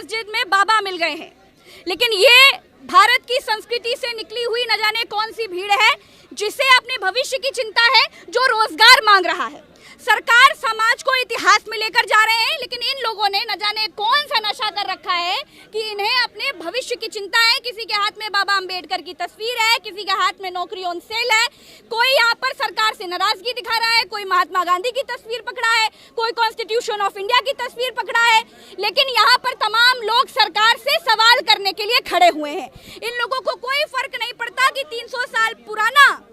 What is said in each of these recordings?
मस्जिद में बाबा मिल गए हैं, लेकिन ये भारत की संस्कृति से निकली हुई न जाने कौन सी भीड़ है जिसे अपने भविष्य की चिंता है, जो रोजगार मांग रहा है। सरकार समाज को इतिहास में लेकर जा रहे हैं, लेकिन इन लोगों ने न जाने कौन सा नशा कर रखा है कि इन्हें अपने भविष्य की चिंता है। किसी के हाथ में बाबा अंबेडकर की तस्वीर है, किसी के हाथ में नौकरी ऑन सेल है, कोई यहाँ पर सरकार से नाराजगी दिखा रहा है, कोई महात्मा गांधी की तस्वीर पकड़ा है, कोई कॉन्स्टिट्यूशन ऑफ इंडिया की तस्वीर पकड़ा है, लेकिन यहाँ पर तमाम लोग सरकार से सवाल करने के लिए खड़े हुए हैं। इन लोगों को कोई फर्क नहीं पड़ता कि 300 साल पुराना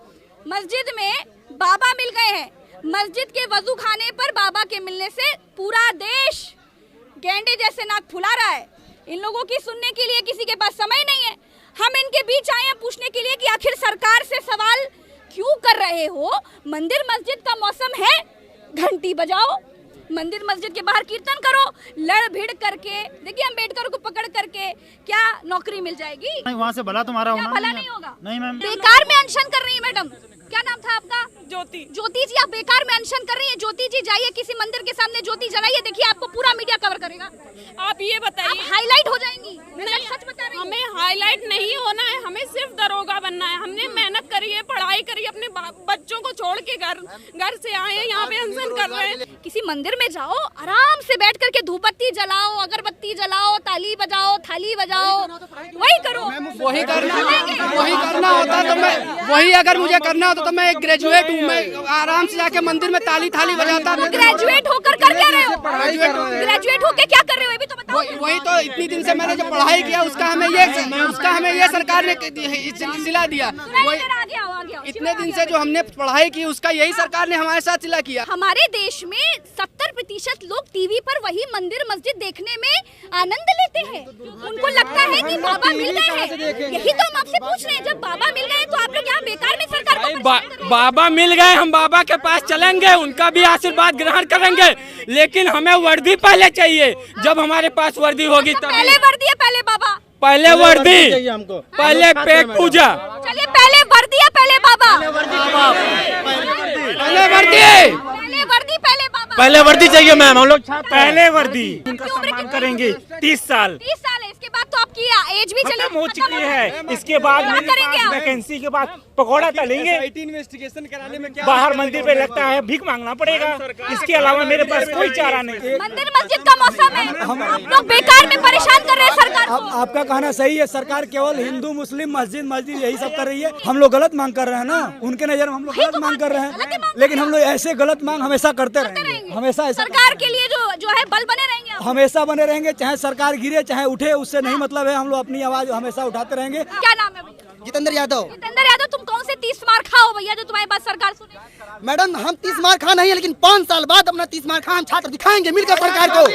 मस्जिद में बाबा मिल गए हैं। मस्जिद के वजू खाने पर बाबा के मिलने से पूरा देश गेंडे जैसे नाक फुला रहा है। इन लोगों की सुनने के लिए किसी के पास समय नहीं है। हम इनके बीच आए हैं पूछने के लिए कि आखिर सरकार से सवाल क्यों कर रहे हो। मंदिर मस्जिद का मौसम है, घंटी बजाओ, मंदिर मस्जिद के बाहर कीर्तन करो, लड़ भिड़ करके देखिए अंबेडकर को पकड़ करके क्या नौकरी मिल जाएगी? वहाँ से भला तुम्हारा होना भला नहीं होगा। नहीं मैम, बेकार में अनशन कर रही है मैडम। क्या नाम था आपका? ज्योति। ज्योति जी, आप बेकार में अनशन कर रही हैं। ज्योति जी, जाइए किसी मंदिर के सामने ज्योति जलाइए, देखिए आपको पूरा मीडिया कवर करेगा। आप ये बताइए, हाईलाइट हो जाएंगी। मैं सच बता रही हूँ। हमें हाईलाइट नहीं होना है, हमें सिर्फ दरोगा बनना है। हमने मेहनत करी है, पढ़ाई करी, अपने बच्चों को छोड़ के घर से आए हैं, यहाँ पे अनशन कर रहे हैं। किसी मंदिर में जाओ, आराम से बैठ करके धूपबत्ती जलाओ, अगरबत्ती जलाओ, ताली बजाओ, थाली बजाओ, वही करो। वही करना होता तो मैं वही अगर मुझे करना होता तो मैं एक ग्रेजुएट हूँ, मैं आराम से जाके मंदिर में ताली बजाता। ग्रेजुएट होकर कर क्या रहे हो? ग्रेजुएट होकर क्या कर रहे हो, ये भी तो बताओ। वही तो इतनी दिन से मैंने जो पढ़ाई किया उसका हमें ये सरकार ने सिला दिया। इतने दिन से जो हमने पढ़ाई की उसका यही सरकार ने हमारे साथ सिला किया। हमारे देश में 70% लोग टीवी पर वही मंदिर मस्जिद देखने में आनंद लेते हैं। उनको लगता है कि बाबा मिल गए हैं। यही तो हम आपसे पूछ रहे हैं, जब बाबा मिल गए तो आप लोग यहाँ बेकार में सरकार को बाबा मिल गए, हम बाबा के पास चलेंगे, उनका भी आशीर्वाद ग्रहण करेंगे, लेकिन हमें वर्दी पहले चाहिए। जब हमारे पास वर्दी होगी तब। पहले वर्दी है, पहले बाबा, पहले वर्दी, हमको पहले पेट पूजा। चलिए पहले वर्दी है, पहले बाबा, पहले वर्दी पहले बाबा, पहले वर्दी चाहिए मैम। हम लोग पहले वर्दी उनका सम्मान करेंगे। 30 साल 30 साल है, इसके बाद तो आपकी एज भी चली खत्म हो चुकी है। इसके बाद क्या करेंगे आप? वैकेंसी के बाद पकौड़ा तलेंगे। इन्वेस्टिगेशन कराने में क्या बाहर मंदिर पे लगता है भीख मांगना पड़ेगा, इसके अलावा मेरे पास कोई चारा नहीं। मंदिर मस्जिद का मौसम है, आप लोग बेकार में परेशान कर रहे हैं सरकार को। आपका कहना सही है, सरकार केवल हिंदू मुस्लिम मस्जिद यही सब कर रही है। हम लोग गलत मांग कर रहे हैं ना, उनके नजर में हम लोग गलत मांग कर रहे हैं, लेकिन हम लोग ऐसे गलत मांग हमेशा करते रहेंगे, हमेशा ऐसा सरकार के लिए जो है बल बने रहेंगे आप। हमेशा बने रहेंगे, चाहे सरकार गिरे चाहे उठे, उससे नहीं मतलब है। हम लोग अपनी आवाज हमेशा उठाते रहेंगे। क्या नाम है भैया? जितेंद्र यादव। जितेंद्र यादव, तुम कौन से 30 मार खाओ भैया जो तुम्हारी बात सरकार सुने? मैडम हम 30 मार खा नहीं है, लेकिन 5 साल बाद अपना 30 मार खा हम छात्र दिखाएंगे मिलकर सरकार को।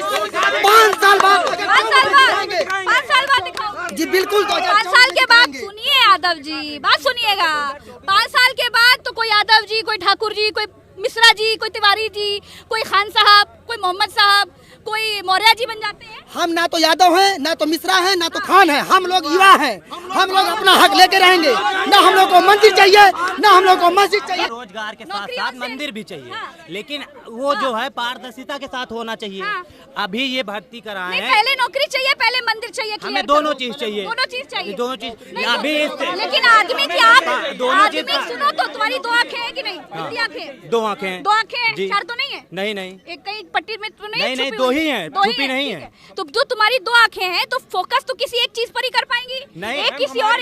5 साल बाद 5 साल बाद दिखाओ जी, बिल्कुल। 5 साल के बाद सुनिए यादव जी, बात सुनिएगा। 5 साल के बाद तो कोई यादव जी, कोई ठाकुर जी, कोई मिश्रा जी, कोई तिवारी जी, कोई खान साहब, कोई मोहम्मद साहब, कोई मौर्य जी बन जाते हैं। हम ना तो यादव हैं, ना तो मिश्रा हैं, ना तो खान हैं। हम लोग युवा हैं, हम लोग अपना हक लेके रहेंगे। ना हम लोग को मंदिर चाहिए, ना हम लोग को मस्जिद चाहिए। रोजगार के साथ साथ मंदिर भी चाहिए, लेकिन वो जो है पारदर्शिता के साथ होना चाहिए। अभी ये भर्ती कराए हैं, पहले नौकरी चाहिए, पहले मंदिर चाहिए। हमें दोनों चीज चाहिए, दोनों चीज चाहिए, दोनों चीज। अभी लेकिन आदमी की आप दोनों चीज सुनो तो तुम्हारी 2 आंखें हैं कि नहीं? कितनी आंखें? 2 आंखें। 2 आंखें, 4 तो नहीं है? नहीं, एक कहीं पट्टी में तो नहीं? नहीं, 2 ही हैं, छुपी नहीं है। तो जो तुम्हारी 2 आंखें हैं तो फोकस तो किसी एक चीज पर ही कर पाएंगी, एक किसी और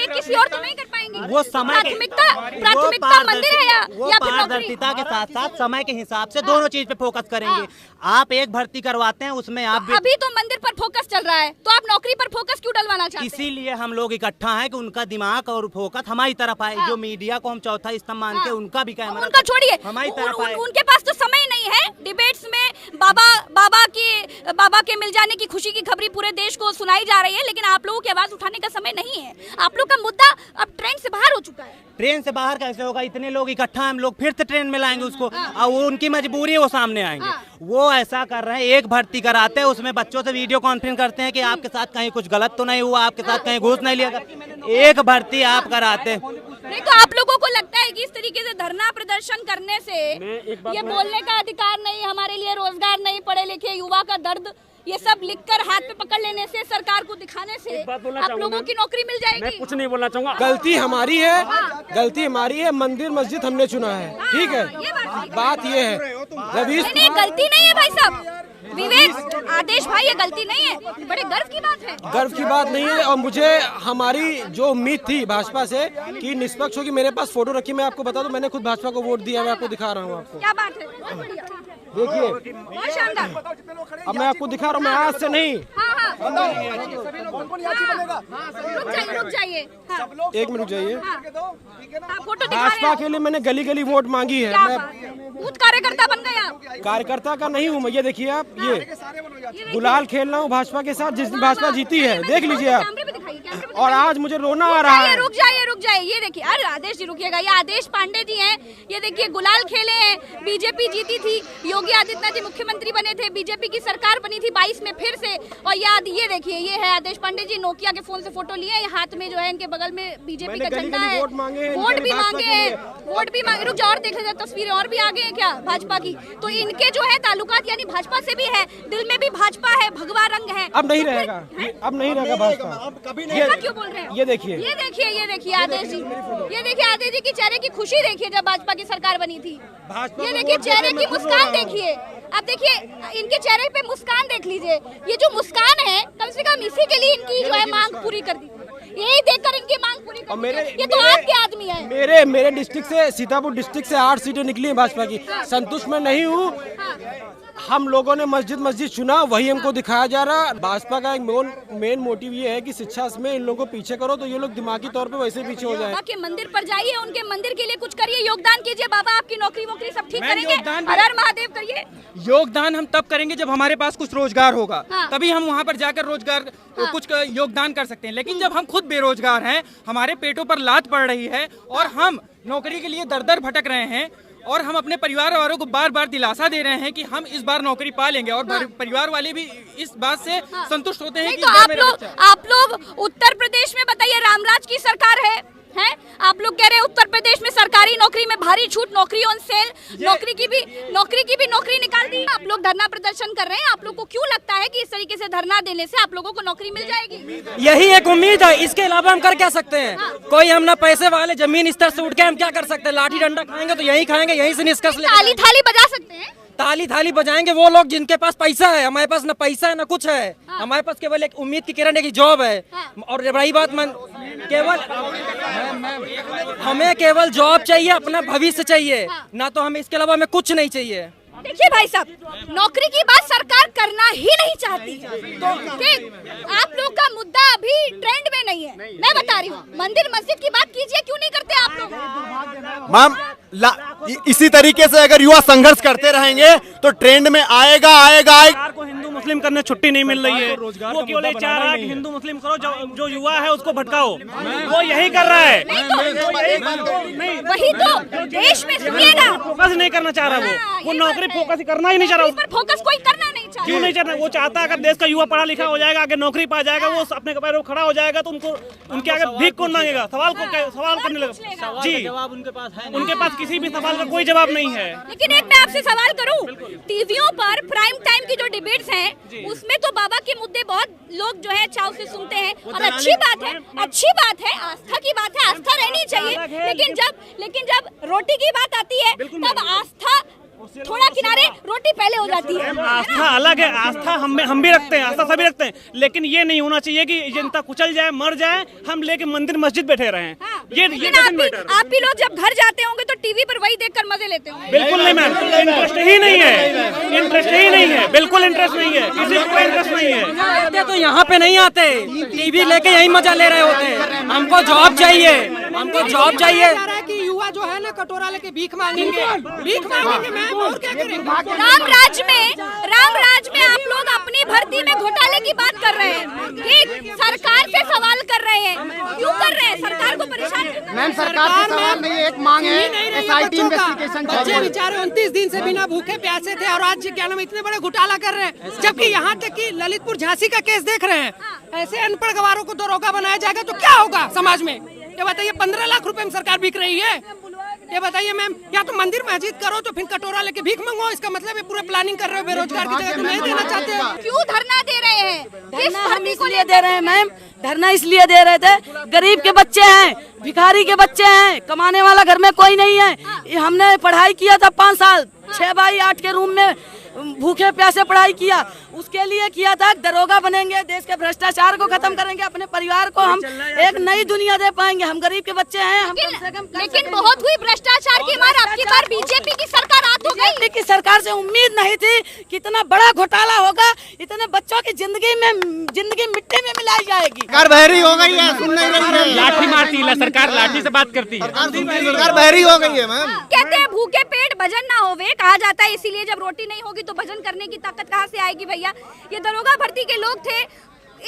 तो नहीं कर पाएंगी। वो समय प्राथमिकता मंदिर है या फिर नौकरी? पारदर्शिता के साथ साथ समय के हिसाब से दोनों चीज पे फोकस करेंगे। आप एक भर्ती करवाते हैं, उसमें आप अभी तो मंदिर पर फोकस चल रहा है, तो आप नौकरी पर फोकस क्यों डलवाना चाहते हैं? इसीलिए हम लोग इकट्ठा हैं कि उनका दिमाग और फोकस हमारी तरफ आए। जो मीडिया को हम चौथा स्तंभ मानते हैं, उनका भी कैमरा उनका छोड़िए, हमारी तरफ आए। उनके पास तो समय नहीं है डिबेट्स में। बाबा के मिल जाने की खुशी की खबरी पूरे देश को सुनाई जा रही है, लेकिन आप लोगों की आवाज उठाने का समय नहीं है। आप लोग का मुद्दा अब ट्रेंड से बाहर हो चुका है। ट्रेन से बाहर कैसे होगा? इतने लोग इकट्ठा, हम लोग फिर से ट्रेन में लाएंगे उसको, और वो उनकी मजबूरी है, वो सामने आएंगे। वो ऐसा कर रहे हैं, एक भर्ती कराते हैं, उसमें बच्चों से वीडियो कॉन्फ्रेंस करते हैं कि आपके साथ कहीं कुछ गलत तो नहीं हुआ, आपके साथ कहीं घूस नहीं लिया। एक भर्ती आप कराते। नहीं तो आप लोगों को लगता है कि इस तरीके से धरना प्रदर्शन करने से ये बोलने का अधिकार नहीं, हमारे लिए रोजगार नहीं, पढ़े लिखे युवा का दर्द ये सब लिखकर हाथ पे पकड़ लेने से, सरकार को दिखाने से आप लोगों की नौकरी मिल जाएगी? कुछ नहीं बोलना चाहूंगा, गलती हमारी है, गलती हमारी है। मंदिर मस्जिद हमने चुना है, ठीक है, बात ये है रवीश। नहीं, गलती नहीं है भाई साहब, विवेक आदेश भाई, ये गलती नहीं है, बड़े गर्व की बात है। गर्व की बात नहीं है, और मुझे हमारी जो उम्मीद थी भाजपा से कि निष्पक्ष होगी। मेरे पास फोटो रखी, मैं आपको बता दूं, मैंने खुद भाजपा को वोट दिया, मैं आपको दिखा रहा हूँ। आपको क्या बात है, बहुत बढ़िया, देखिए, बहुत शानदार। अब मैं आपको दिखा रहा हूँ, मैं आज से नहीं। रुक जाइए, एक मिनट जाइए। फोटो भाजपा के लिए मैंने गली गली वोट मांगी है। मैं बूथ कार्यकर्ता बन गए आप? कार्यकर्ता का नहीं हूँ मैं, ये देखिए आप, ये गुलाल खेल रहा हूँ भाजपा के साथ, जिस दिन भाजपा जीती है, देख लीजिए आप। और आज मुझे रोना आ रहा है। रुक जाइए, ये देखिए, अरे आदेश जी रुकिएगा, ये आदेश पांडे जी हैं, ये देखिए गुलाल खेले हैं। बीजेपी जीती थी, योगी आदित्यनाथ जी मुख्यमंत्री बने थे, बीजेपी की सरकार बनी थी 22 में फिर से। और ये देखिए, ये है आदेश पांडे जी, नोकिया के फोन से फोटो लिए हैं, हाथ में जो है इनके बगल में बीजेपी का झंडा है। वोट भी मांगे हैं। रुक जाओ, और देख लीजिए तस्वीरें और भी आगे हैं क्या भाजपा की? तो इनके जो है ताल्लुकात यानी भाजपा से भी है, दिल में भी भाजपा है, भगवा रंग है। अब नहीं रहेगा, अब नहीं रहेगा भाजपा। ऐसा क्यों बोल रहे हैं? ये देखिए, ये देखिए आदेश जी, ये देखिए आदेश जी की चेहरे की खुशी देखिए जब भाजपा की सरकार बनी थी। ये देखिए चेहरे की मुस्कान देखिए, आप देखिए इनके चेहरे पे मुस्कान देख लीजिए। ये जो मुस्कान है, कम से कम इसी के लिए इनकी जो है मांग पूरी कर दी, यही देखकर इनकी मांग पूरी कर दी। ये तो आपके आदमी है। मेरे डिस्ट्रिक्ट से, सीतापुर डिस्ट्रिक्ट से 8 सीटें निकली हैं भाजपा की। संतुष्ट मैं नहीं हूँ। हम लोगों ने मस्जिद चुना, वही हमको दिखाया जा रहा। भाजपा का एक मेन मोटिव ये है कि शिक्षा में इन लोगों को पीछे करो तो ये लोग दिमागी तौर पे वैसे पीछे हो जाए। बाबा के मंदिर पर जाइए, उनके मंदिर के लिए कुछ करिए, योगदान कीजिए। बाबा आपकी नौकरी वोकरी सब ठीक करेंगे, हर हर महादेव करिए। योगदान हम तब करेंगे जब हमारे पास कुछ रोजगार होगा, तभी हम वहाँ पर जाकर रोजगार कुछ योगदान कर सकते हैं। लेकिन जब हम खुद बेरोजगार हैं, हमारे पेटों पर लात पड़ रही है और हम नौकरी के लिए दर दर भटक रहे हैं, और हम अपने परिवार वालों को बार बार दिलासा दे रहे हैं कि हम इस बार नौकरी पा लेंगे, और परिवार वाले भी इस बात से संतुष्ट होते हैं कि तो आप लोग उत्तर प्रदेश में बताइए, रामराज की सरकार है? आप लोग कह रहे हैं उत्तर प्रदेश में सरकारी नौकरी में भारी छूट, नौकरी ऑन सेल, नौकरी की भी नौकरी निकाल दी। आप लोग धरना प्रदर्शन कर रहे हैं, आप लोग को क्यों लगता है कि इस तरीके से धरना देने से आप लोगों को नौकरी मिल जाएगी? यही एक उम्मीद है, इसके अलावा हम कर क्या सकते हैं? कोई हम ना पैसे वाले जमीन स्तर से उठ के हम क्या कर सकते हैं? लाठी डंडा खाएंगे तो यही खाएंगे, यहीं से निष्कर्ष ताली थाली बजा सकते हैं। ताली बजाएंगे वो लोग जिनके पास पैसा है। हमारे पास ना पैसा है ना कुछ है, हमारे पास केवल एक उम्मीद की किरण है कि जॉब है। और रही बात हमें केवल जॉब चाहिए, अपना भविष्य चाहिए, ना तो हमें इसके अलावा हमें कुछ नहीं चाहिए। देखिए भाई साहब, नौकरी की बात सरकार करना ही नहीं चाहती। तो ठीक, आप लोग का मुद्दा अभी ट्रेंड में नहीं है, मैं बता रही हूँ। मंदिर मस्जिद की बात कीजिए, क्यों नहीं करते आप लोग? मैम, इसी तरीके से अगर युवा संघर्ष करते रहेंगे तो ट्रेंड में आएगा। सरकार को हिंदू मुस्लिम करने छुट्टी नहीं मिल रही है, वो केवल ये चाह रहा है कि हिंदू मुस्लिम करो, जो युवा है उसको भटकाओ, वो यही कर रहा है। वही तो देश में सुनिएगा, फोकस नहीं करना चाह रहा वो नौकरी फोकस करना ही नहीं चाह रहा। फोकस कोई करना नहीं चाहता। क्यों नहीं चाह रहा? वो चाहता है अगर देश का युवा पढ़ा लिखा हो जाएगा, आगे नौकरी पा जाएगा, वो अपने पैरों पर खड़ा हो जाएगा, तो उनके आगे भीख कौन मांगेगा? सवाल करने लगा। जी, जवाब उनके पास है, उनके पास किसी भी सवाल का कोई जवाब नहीं है। लेकिन एक मैं आपसे सवाल करूं, टीवियों पर प्राइम टाइम की जो डिबेट्स हैं, उसमें तो बाबा के मुद्दे बहुत लोग जो है चाव से सुनते हैं, और अच्छी बात है, आस्था की बात है, आस्था रहनी चाहिए। लेकिन जब रोटी की बात आती है, तब आस्था थोड़ा किनारे, रोटी पहले हो जाती है। आस्था अलग है, आस्था हम भी रखते हैं, आस्था सभी रखते हैं, लेकिन ये नहीं होना चाहिए कि जनता कुचल जाए, मर जाए, हम लेके मंदिर मस्जिद बैठे रहे हैं। आप भी लोग जब घर जाते होंगे तो टीवी पर वही देखकर मजे लेते होंगे। बिल्कुल नहीं मैम, इंटरेस्ट ही नहीं है, बिल्कुल इंटरेस्ट नहीं है, किसी को इंटरेस्ट नहीं है। तो यहाँ पे नहीं आते, टीवी लेके यही मजा ले रहे होते हैं। हमको जॉब चाहिए, हमको जॉब चाहिए। युवा जो है ना, कटोरा लेके भीख मांगेंगे। मैम, और क्या करेंगे? राम राज में आप लोग अपनी भर्ती में घोटाले की बात कर रहे हैं, ठीक? सरकार से सवाल कर रहे हैं, क्यों कर रहे हैं? सरकार को परेशान मैम, सरकार से सवाल नहीं, एक मांग है SIT इन्वेस्टिगेशन। बच्चे बेचारे 29 दिन से बिना भूखे प्यासे थे, और आज क्या नाम इतने बड़े घोटाला कर रहे हैं, जबकि यहाँ तक कि ललितपुर झांसी का केस देख रहे हैं। ऐसे अनपढ़ गवारों को दरोगा बनाया जाएगा तो क्या होगा समाज में? ये बताइए, 15 लाख रुपए में सरकार बिक रही है। ये बताइए मैम, या तो मंदिर मस्जिद करो तो फिर कटोरा लेके भीख मंगो, इसका मतलब है पूरे प्लानिंग कर रहे हो बेरोजगार की जगह, तो नहीं देना चाहते हो। क्यों धरना दे रहे हैं? धरना हम इसलिए दे रहे हैं मैम, धरना इसलिए दे रहे थे, गरीब के बच्चे हैं, भिखारी के बच्चे हैं, कमाने वाला घर में कोई नहीं है। हमने पढ़ाई किया था 5 साल, 6x8 के रूम में भूखे प्यासे पढ़ाई किया, उसके लिए किया था दरोगा बनेंगे, देश के भ्रष्टाचार को खत्म करेंगे, अपने परिवार को हम एक नई दुनिया दे पाएंगे। हम गरीब के बच्चे हैं, हम कम से कम लेकिन बहुत हुई भ्रष्टाचार की मार, अब की बार बीजेपी की सरकार आ तो गई। की सरकार से उम्मीद नहीं थी कि इतना बड़ा घोटाला होगा, इतने बच्चों की जिंदगी मिट्टी में मिलाई जाएगी। सरकार बहरी हो गई है, सुन नहीं रही है, लाठी मारती है सरकार, लाठी से बात करती है, सरकार बहरी हो गई है मैम। कहते हैं भूखे पेट भजन ना होवे, कहा जाता है, इसीलिए जब रोटी नहीं होगी तो भजन करने की ताकत कहाँ से आएगी भैया। ये दरोगा भर्ती के लोग थे,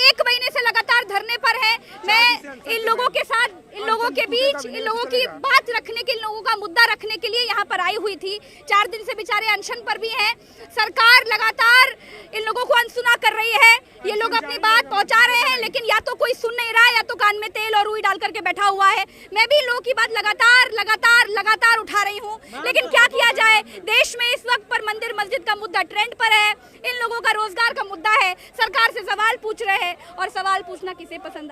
1 महीने से लगातार धरने पर है। मैं इन लोगों के साथ, इन लोगों के बीच, इन लोगों की बात रखने के, इन लोगों का मुद्दा रखने के लिए यहाँ पर आई हुई थी। 4 दिन से बेचारे अनशन पर भी हैं। सरकार लगातार इन लोगों को अनसुना कर रही है। ये लोग अपनी बात पहुंचा रहे हैं, लेकिन या तो कोई सुन नहीं रहा है, या तो कान में तेल और रुई डाल करके बैठा हुआ है। मैं भी लोगों की बात लगातार उठा रही हूँ, लेकिन क्या किया जाए। देश में इस वक्त पर मंदिर मस्जिद का मुद्दा ट्रेंड पर है, इन लोगों का रोजगार का मुद्दा है। सरकार से सवाल पूछ रहे हैं, और सवाल पूछना किसे पसंद